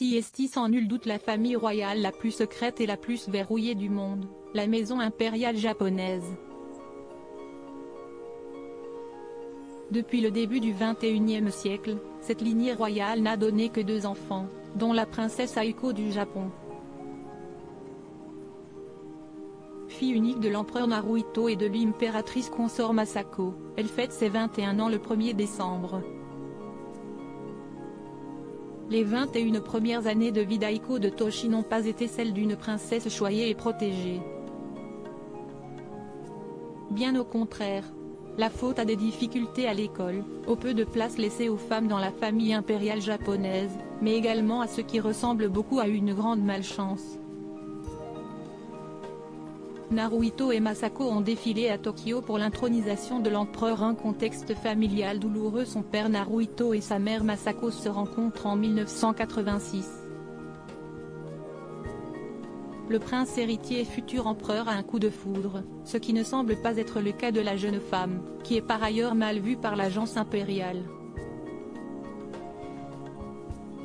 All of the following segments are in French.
CST sans nul doute la famille royale la plus secrète et la plus verrouillée du monde, la maison impériale japonaise. Depuis le début du XXIe siècle, cette lignée royale n'a donné que 2 enfants, dont la princesse Aiko du Japon. Fille unique de l'empereur Naruhito et de l'impératrice consort Masako, elle fête ses 21 ans le 1er décembre. Les 21 premières années de vie d'Aiko de Toshi n'ont pas été celles d'une princesse choyée et protégée. Bien au contraire. La faute à des difficultés à l'école, au peu de place laissée aux femmes dans la famille impériale japonaise, mais également à ce qui ressemble beaucoup à une grande malchance. Naruhito et Masako ont défilé à Tokyo pour l'intronisation de l'empereur. Un contexte familial douloureux. Son père Naruhito et sa mère Masako se rencontrent en 1986. Le prince héritier et futur empereur a un coup de foudre, ce qui ne semble pas être le cas de la jeune femme, qui est par ailleurs mal vue par l'agence impériale.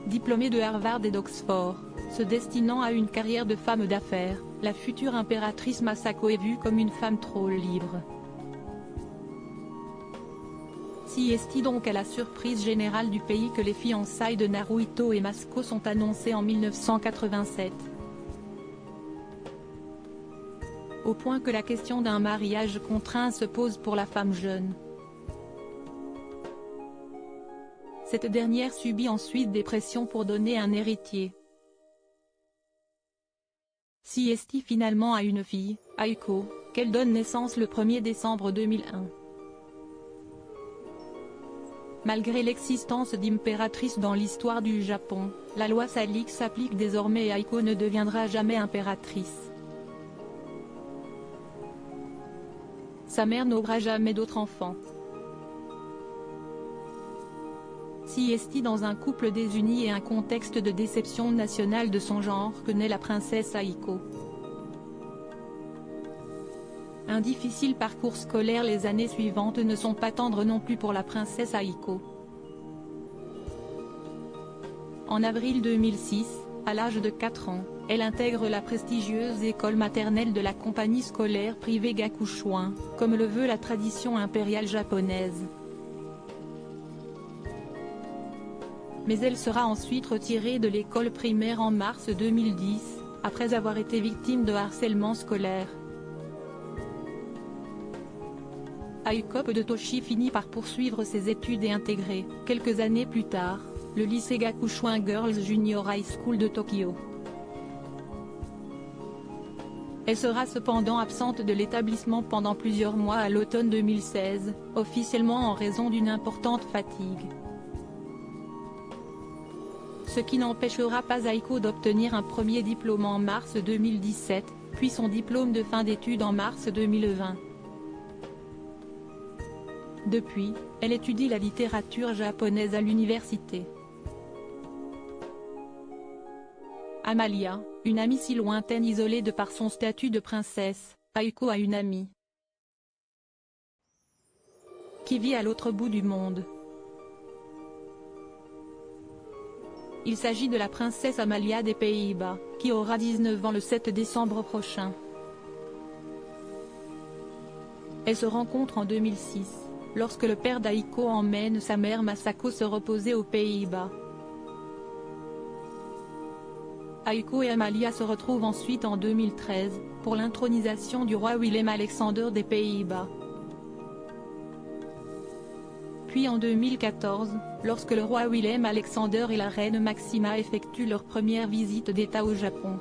Diplômée de Harvard et d'Oxford, se destinant à une carrière de femme d'affaires, la future impératrice Masako est vue comme une femme trop libre. CST donc à la surprise générale du pays que les fiançailles de Naruhito et Masako sont annoncées en 1987. Au point que la question d'un mariage contraint se pose pour la femme jeune. Cette dernière subit ensuite des pressions pour donner un héritier. CST finalement a une fille, Aiko, qu'elle donne naissance le 1er décembre 2001. Malgré l'existence d'impératrices dans l'histoire du Japon, la loi salique s'applique désormais et Aiko ne deviendra jamais impératrice. Sa mère n'aura jamais d'autres enfants. CST dans un couple désuni et un contexte de déception nationale de son genre que naît la princesse Aiko. Un difficile parcours scolaire. Les années suivantes ne sont pas tendres non plus pour la princesse Aiko. En avril 2006, à l'âge de 4 ans, elle intègre la prestigieuse école maternelle de la compagnie scolaire privée Gakushuin, comme le veut la tradition impériale japonaise. Mais elle sera ensuite retirée de l'école primaire en mars 2010, après avoir été victime de harcèlement scolaire. Aiko de Toshi finit par poursuivre ses études et intégrer, quelques années plus tard, le lycée Gakushuin Girls Junior High School de Tokyo. Elle sera cependant absente de l'établissement pendant plusieurs mois à l'automne 2016, officiellement en raison d'une importante fatigue. Ce qui n'empêchera pas Aiko d'obtenir un premier diplôme en mars 2017, puis son diplôme de fin d'études en mars 2020. Depuis, elle étudie la littérature japonaise à l'université. Amalia, une amie si lointaine isolée de par son statut de princesse, Aiko a une amie qui vit à l'autre bout du monde. Il s'agit de la princesse Amalia des Pays-Bas, qui aura 19 ans le 7 décembre prochain. Elles se rencontrent en 2006, lorsque le père d'Aiko emmène sa mère Masako se reposer aux Pays-Bas. Aiko et Amalia se retrouvent ensuite en 2013, pour l'intronisation du roi Willem-Alexander des Pays-Bas. Puis en 2014, lorsque le roi Willem-Alexander et la reine Maxima effectuent leur première visite d'État au Japon.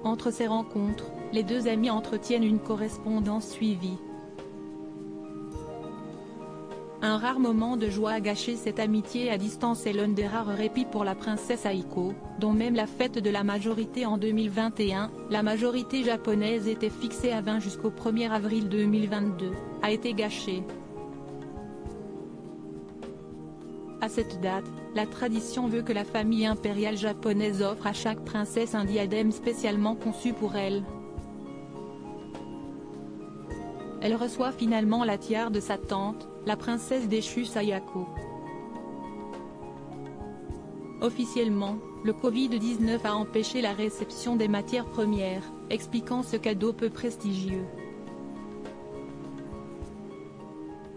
Entre ces rencontres, les deux amis entretiennent une correspondance suivie. Un rare moment de joie a gâché cette amitié à distance et l'un des rares répits pour la princesse Aiko, dont même la fête de la majorité en 2021, la majorité japonaise était fixée à 20 jusqu'au 1er avril 2022, a été gâchée. À cette date, la tradition veut que la famille impériale japonaise offre à chaque princesse un diadème spécialement conçu pour elle. Elle reçoit finalement la tiare de sa tante, la princesse déchue Sayako. Officiellement, le Covid-19 a empêché la réception des matières premières, expliquant ce cadeau peu prestigieux.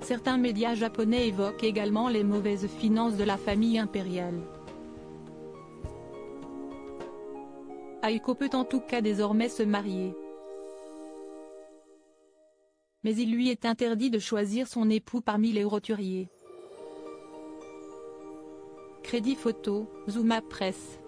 Certains médias japonais évoquent également les mauvaises finances de la famille impériale. Aiko peut en tout cas désormais se marier. Mais il lui est interdit de choisir son époux parmi les roturiers. Crédit photo, Zuma Presse.